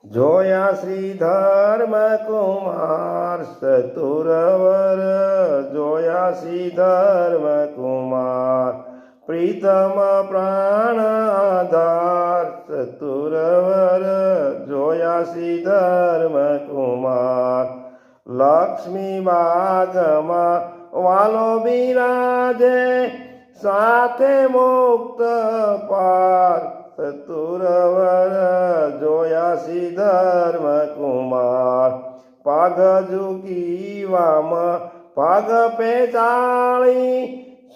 જોયા શ્રી ધર્મ કુમાર ચતુરવર, જોયા શ્રી ધર્મ કુમાર પ્રીતમ પ્રાણ આધાર ચતુરવર, જોયા શ્રી ધર્મ કુમાર લક્ષ્મી બાગમાં વાલો બિરાજે સાથે મુક્ત પાર ચતુરવર, જોયા શ્રી ધર્મ કુમાર પાઘ ઝુકીવામાં પાઘ પેચાળી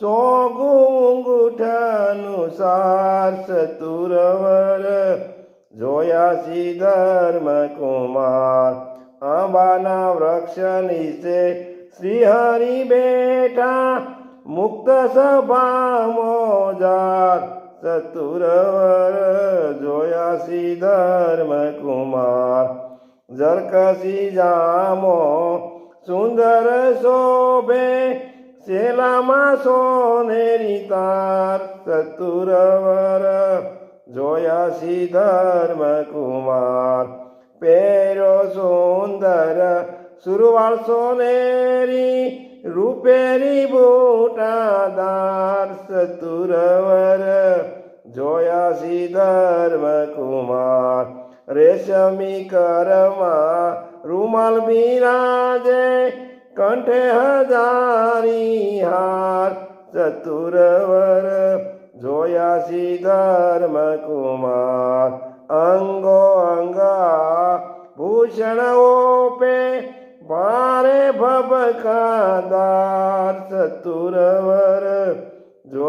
સો ગુંગુઠનું સાર ચતુરવર, જોયા શ્રી ધર્મ કુમાર આંબાના વૃક્ષ નીચે શ્રી હરિ બેઠા મુક્ત સભા મોજાર ચતુરવર, જોયા શ્રી ધર્મ કુમાર જરકસી જામો સુંદર શોભે શેલામાં સોનેરી તાર ચતુરવર, જોયા શ્રી ધર્મ કુમાર પહેર્યો સુંદર સુરવાળ સોનેરી રૂપેરી બૂટાદાર ચતુરવર, જોયા શ્રી ધર્મ કુમાર રેશમી કરમાં રૂમાલ બિરાજે કંઠે હજારી હાર ચતુરવર, જોયા શ્રી ધર્મ કુમાર અંગો અંગા ભૂષણ ઓપે ભારે ભબકાદાર ચતુરવર,